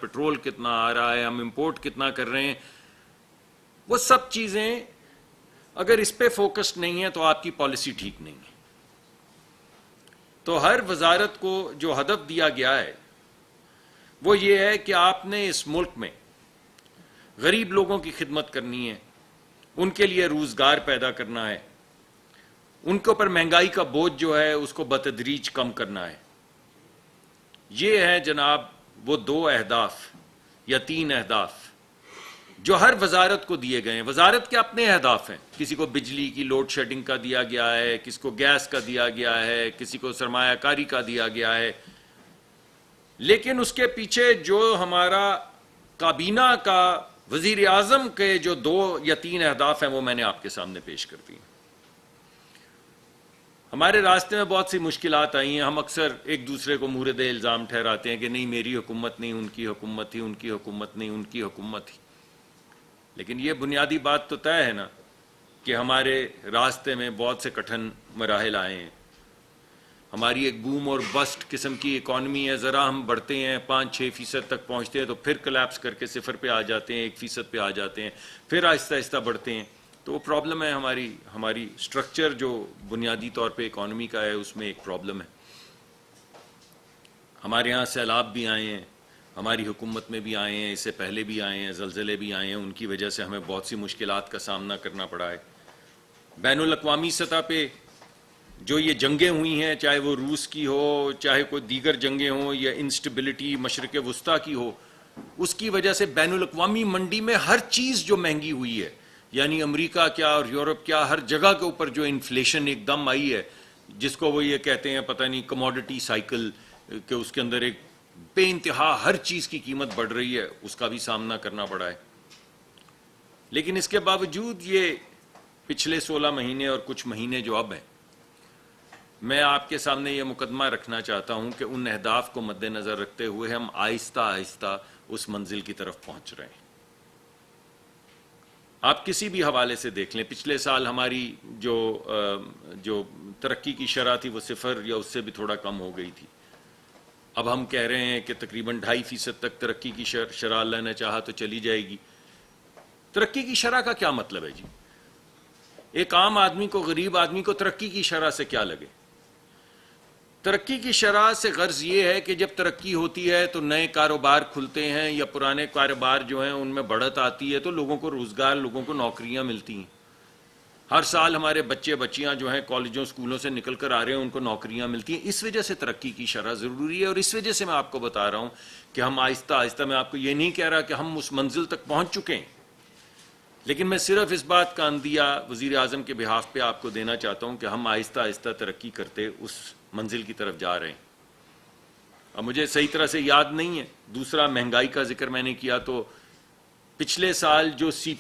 Petrol کتنا آ رہا ہے, ہم امپورٹ کتنا کر رہے ہیں, وہ سب چیزیں اگر اس پہ فوکس نہیں ہے تو آپ کی پالیسی ٹھیک نہیں ہے. تو ہر وزارت کو جو ہدف دیا گیا ہے وہ یہ ہے کہ آپ نے اس ملک میں غریب لوگوں کی خدمت کرنی ہے, ان کے لیے روزگار پیدا کرنا ہے, ان کے اوپر مہنگائی کا بوجھ جو ہے اس کو بتدریج کم کرنا ہے. یہ ہے جناب وہ 2 اہداف یا 3 اہداف جو ہر وزارت کو دیے گئے ہیں. وزارت کے اپنے اہداف ہیں, کسی کو بجلی کی لوڈ شیڈنگ کا دیا گیا ہے, کسی کو گیس کا دیا گیا ہے, کسی کو سرمایہ کاری کا دیا گیا ہے, لیکن اس کے پیچھے جو ہمارا کابینہ کا وزیر اعظم کے جو 2 یا 3 اہداف ہیں وہ میں نے آپ کے سامنے پیش کر دی. ہمارے راستے میں بہت سی مشکلات آئی ہیں. ہم اکثر ایک دوسرے کو مورد الزام ٹھہراتے ہیں کہ نہیں میری حکومت نہیں, ان کی حکومت تھی, ان کی حکومت نہیں, ان کی حکومت تھی. لیکن یہ بنیادی بات تو طے ہے نا کہ ہمارے راستے میں بہت سے کٹھن مراحل آئے ہیں. ہماری ایک بوم اور بسٹ قسم کی اکانومی ہے, ذرا ہم بڑھتے ہیں 5-6% تک پہنچتے ہیں تو پھر کلیپس کر کے 0 پہ آ جاتے ہیں, 1% پہ آ جاتے ہیں, پھر آہستہ آہستہ بڑھتے ہیں. تو وہ پرابلم ہے ہماری سٹرکچر جو بنیادی طور پہ اکانومی کا ہے اس میں ایک پرابلم ہے. ہمارے ہاں سیلاب بھی آئے ہیں, ہماری حکومت میں بھی آئے ہیں, اس سے پہلے بھی آئے ہیں, زلزلے بھی آئے ہیں, ان کی وجہ سے ہمیں بہت سی مشکلات کا سامنا کرنا پڑا ہے. بین الاقوامی سطح پہ جو یہ جنگیں ہوئی ہیں, چاہے وہ روس کی ہو, چاہے کوئی دیگر جنگیں ہوں, یا انسٹیبلٹی مشرق وسطیٰ کی ہو, اس کی وجہ سے بین الاقوامی منڈی میں ہر چیز جو مہنگی ہوئی ہے, یعنی امریکہ کیا اور یورپ کیا, ہر جگہ کے اوپر جو انفلیشن ایک دم آئی ہے, جس کو وہ یہ کہتے ہیں پتہ نہیں کموڈٹی سائیکل, کہ اس کے اندر ایک بے انتہا ہر چیز کی قیمت بڑھ رہی ہے, اس کا بھی سامنا کرنا پڑا ہے. لیکن اس کے باوجود یہ پچھلے 16 مہینے اور کچھ مہینے جو اب ہیں, میں آپ کے سامنے یہ مقدمہ رکھنا چاہتا ہوں کہ ان اہداف کو مد نظر رکھتے ہوئے ہم آہستہ آہستہ اس منزل کی طرف پہنچ رہے ہیں. آپ کسی بھی حوالے سے دیکھ لیں, پچھلے سال ہماری جو ترقی کی شرح تھی وہ 0 یا اس سے بھی تھوڑا کم ہو گئی تھی. اب ہم کہہ رہے ہیں کہ تقریباً 2.5% تک ترقی کی شرح اللہ نے چاہا تو چلی جائے گی. ترقی کی شرح کا کیا مطلب ہے جی؟ ایک عام آدمی کو, غریب آدمی کو ترقی کی شرح سے کیا لگے؟ ترقی کی شرح سے غرض یہ ہے کہ جب ترقی ہوتی ہے تو نئے کاروبار کھلتے ہیں, یا پرانے کاروبار جو ہیں ان میں بڑھت آتی ہے, تو لوگوں کو روزگار, لوگوں کو نوکریاں ملتی ہیں. ہر سال ہمارے بچے بچیاں جو ہیں کالجوں اسکولوں سے نکل کر آ رہے ہیں, ان کو نوکریاں ملتی ہیں. اس وجہ سے ترقی کی شرح ضروری ہے, اور اس وجہ سے میں آپ کو بتا رہا ہوں کہ ہم آہستہ آہستہ, میں آپ کو یہ نہیں کہہ رہا کہ ہم اس منزل تک پہنچ چکے ہیں, لیکن میں صرف اس بات کا عندیہ وزیر اعظم کے بہاف پہ آپ کو دینا چاہتا ہوں کہ ہم آہستہ آہستہ ترقی کرتے اس منزل کی طرف جا رہے ہیں. اب مجھے صحیح طرح سے یاد نہیں ہے. دوسرا, مہنگائی کا ذکر میں نے کیا, تو پچھلے سال جو سی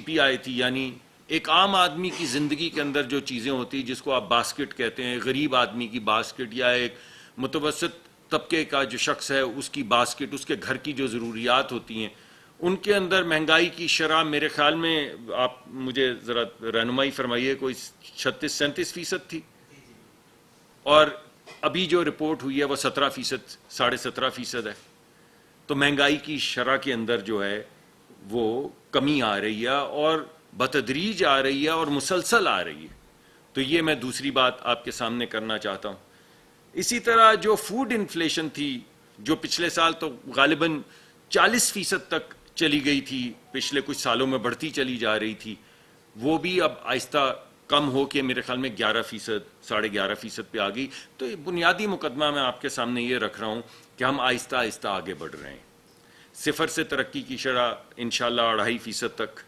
پی آئی تھی, یعنی ایک عام آدمی کی زندگی کے اندر جو چیزیں ہوتی, جس کو آپ باسکٹ کہتے ہیں, غریب آدمی کی باسکٹ, یا ایک متوسط طبقے کا جو شخص ہے اس کی باسکٹ, اس کے گھر کی جو ضروریات ہوتی ہیں, ان کے اندر مہنگائی کی شرح میرے خیال میں, آپ مجھے ذرا رہنمائی فرمائیے, کوئی 36-37% تھی, اور ابھی جو رپورٹ ہوئی ہے وہ 17%, 17.5% ہے. تو مہنگائی کی شرح کے اندر جو ہے وہ کمی آ رہی ہے, اور بتدریج آ رہی ہے, اور مسلسل آ رہی ہے. تو یہ میں دوسری بات آپ کے سامنے کرنا چاہتا ہوں. اسی طرح جو فوڈ انفلیشن تھی, جو پچھلے سال تو غالباً 40% تک چلی گئی تھی, پچھلے کچھ سالوں میں بڑھتی چلی جا رہی تھی, وہ بھی اب آہستہ کم ہو کے میرے خیال میں 11%, 11.5% پہ آ گئی. تو بنیادی مقدمہ میں آپ کے سامنے یہ رکھ رہا ہوں کہ ہم آہستہ آہستہ آگے بڑھ رہے ہیں. 0 سے ترقی کی شرح انشاءاللہ 2.5% تک,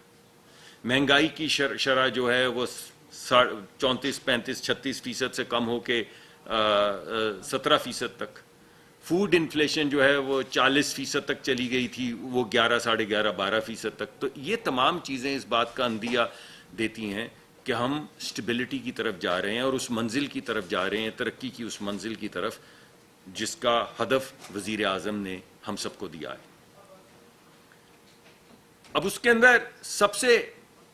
مہنگائی کی شرح جو ہے وہ 34, 35, 36% سے کم ہو کے 17% تک, فوڈ انفلیشن جو ہے وہ 40% تک چلی گئی تھی, وہ 11, 11.5, 12% تک. تو یہ تمام چیزیں اس بات کا عندیہ دیتی ہیں کہ ہم سٹیبلٹی کی طرف جا رہے ہیں, اور اس منزل کی طرف جا رہے ہیں, ترقی کی اس منزل کی طرف جس کا ہدف وزیر اعظم نے ہم سب کو دیا ہے. اب اس کے اندر سب سے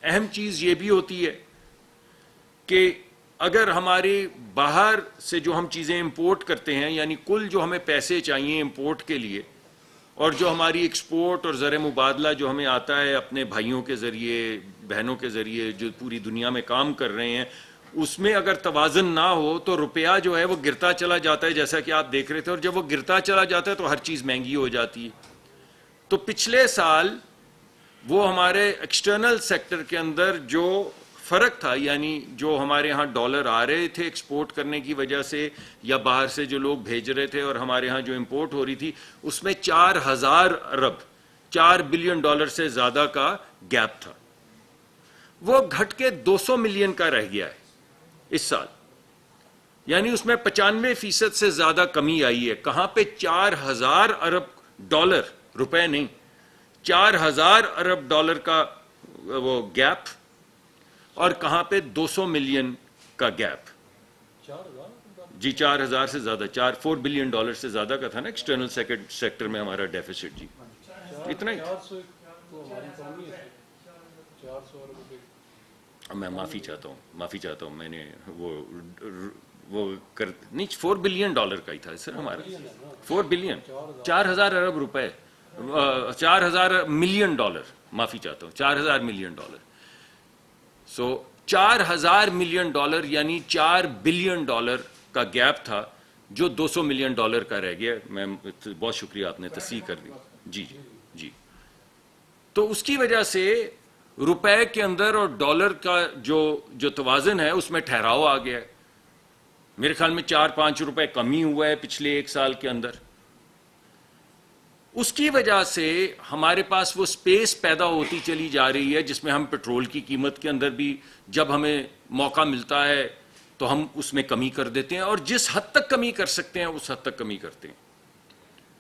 اہم چیز یہ بھی ہوتی ہے کہ اگر ہمارے باہر سے جو ہم چیزیں امپورٹ کرتے ہیں, یعنی کل جو ہمیں پیسے چاہیے امپورٹ کے لیے, اور جو ہماری ایکسپورٹ اور زر مبادلہ جو ہمیں آتا ہے اپنے بھائیوں کے ذریعے بہنوں کے ذریعے جو پوری دنیا میں کام کر رہے ہیں، اس میں اگر توازن نہ ہو تو روپیہ جو ہے وہ گرتا چلا جاتا ہے، جیسا کہ آپ دیکھ رہے تھے، اور جب وہ گرتا چلا جاتا ہے تو ہر چیز مہنگی ہو جاتی ہے. تو پچھلے سال وہ ہمارے ایکسٹرنل سیکٹر کے اندر جو فرق تھا، یعنی جو ہمارے ہاں ڈالر آ رہے تھے ایکسپورٹ کرنے کی وجہ سے یا باہر سے جو لوگ بھیج رہے تھے اور ہمارے ہاں جو امپورٹ ہو رہی تھی، اس میں 4 بلین ڈالر سے زیادہ کا گیپ تھا. وہ گھٹ کے 200 ملین کا رہ گیا ہے اس سال، یعنی اس میں 95% سے زیادہ کمی آئی ہے. کہاں پہ 4,000 ارب ڈالر، روپے نہیں، 4,000 ارب ڈالر کا وہ گیپ، اور کہاں پہ 200 ملین کا گیپ. جی 4,000 سے زیادہ، 4 بلین ڈالر سے زیادہ کا تھا نا ایکسٹرنل سیکٹر میں ہمارا ڈیفیسٹ. جی اتنا ہی. میں معافی چاہتا ہوں میں نے وہ نہیں، 4 بلین ڈالر کا ہی تھا سر ہمارا. 4 بلین، 4,000 ارب روپے، 4,000 ملین ڈالر، معافی چاہتا ہوں، 4,000 ملین ڈالر. سو 4,000 ملین ڈالر یعنی 4 بلین ڈالر کا گیپ تھا جو 200 ملین ڈالر کا رہ گیا. میں بہت شکریہ، آپ نے تصحیح کر دی. جی جی جی. تو اس کی وجہ سے روپے کے اندر اور ڈالر کا جو توازن ہے اس میں ٹھہراؤ آ گیا ہے. میرے خیال میں 4-5 روپے کمی ہوا ہے پچھلے ایک سال کے اندر. اس کی وجہ سے ہمارے پاس وہ سپیس پیدا ہوتی چلی جا رہی ہے جس میں ہم پیٹرول کی قیمت کے اندر بھی جب ہمیں موقع ملتا ہے تو ہم اس میں کمی کر دیتے ہیں، اور جس حد تک کمی کر سکتے ہیں اس حد تک کمی کرتے ہیں.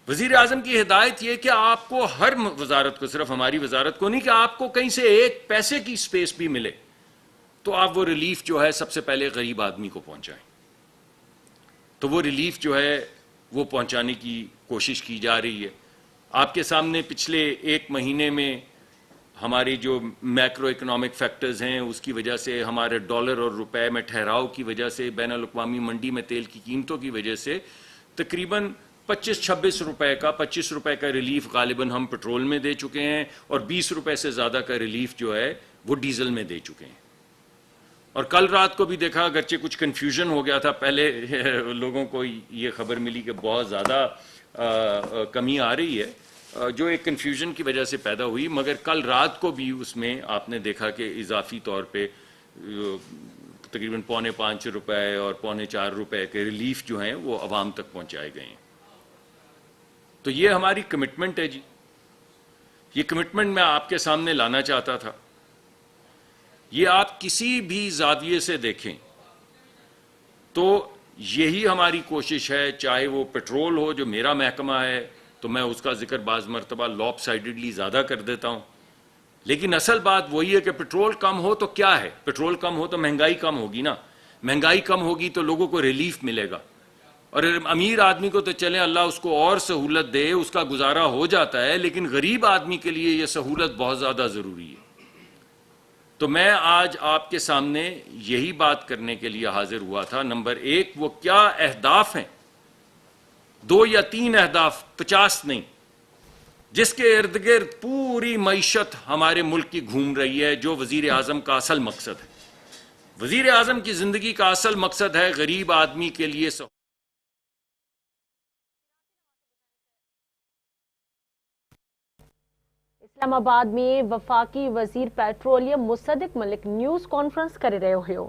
وزیر اعظم کی ہدایت یہ کہ آپ کو ہر وزارت کو، صرف ہماری وزارت کو نہیں، کہ آپ کو کہیں سے ایک پیسے کی سپیس بھی ملے تو آپ وہ ریلیف جو ہے سب سے پہلے غریب آدمی کو پہنچائیں. تو وہ ریلیف جو ہے وہ پہنچانے کی کوشش کی جا رہی ہے. آپ کے سامنے پچھلے ایک مہینے میں ہماری جو میکرو اکنامک فیکٹرز ہیں اس کی وجہ سے، ہمارے ڈالر اور روپے میں ٹھہراؤ کی وجہ سے، بین الاقوامی منڈی میں تیل کی قیمتوں کی وجہ سے تقریباً 25-26 روپے کا 25 روپے کا ریلیف غالباً ہم پیٹرول میں دے چکے ہیں، اور 20 روپے سے زیادہ کا ریلیف جو ہے وہ ڈیزل میں دے چکے ہیں. اور کل رات کو بھی دیکھا، اگرچہ کچھ کنفیوژن ہو گیا تھا، پہلے لوگوں کو یہ خبر ملی کہ بہت زیادہ کمی آ رہی ہے، جو ایک کنفیوژن کی وجہ سے پیدا ہوئی، مگر کل رات کو بھی اس میں آپ نے دیکھا کہ اضافی طور پہ تقریباً 3.25 روپے اور 4.25 روپے کے ریلیف جو ہیں وہ عوام تک پہنچائے گئے ہیں. تو یہ ہماری کمٹمنٹ ہے. جی یہ کمٹمنٹ میں آپ کے سامنے لانا چاہتا تھا. یہ آپ کسی بھی زاویے سے دیکھیں تو یہی ہماری کوشش ہے، چاہے وہ پیٹرول ہو جو میرا محکمہ ہے تو میں اس کا ذکر بعض مرتبہ لاپ سائیڈڈلی زیادہ کر دیتا ہوں، لیکن اصل بات وہی ہے کہ پیٹرول کم ہو تو کیا ہے، پیٹرول کم ہو تو مہنگائی کم ہوگی نا، مہنگائی کم ہوگی تو لوگوں کو ریلیف ملے گا. اور امیر آدمی کو تو چلیں اللہ اس کو اور سہولت دے، اس کا گزارا ہو جاتا ہے، لیکن غریب آدمی کے لیے یہ سہولت بہت زیادہ ضروری ہے. تو میں آج آپ کے سامنے یہی بات کرنے کے لیے حاضر ہوا تھا. نمبر 1 وہ کیا اہداف ہیں، 2 یا 3 اہداف، 50 نہیں، جس کے ارد گرد پوری معیشت ہمارے ملک کی گھوم رہی ہے، جو وزیر اعظم کا اصل مقصد ہے. وزیر اعظم کی زندگی کا اصل مقصد ہے غریب آدمی کے لیے اسلام آباد میں وفاقی وزیر پیٹرولیم مصدق ملک نیوز کانفرنس کر رہے ہو.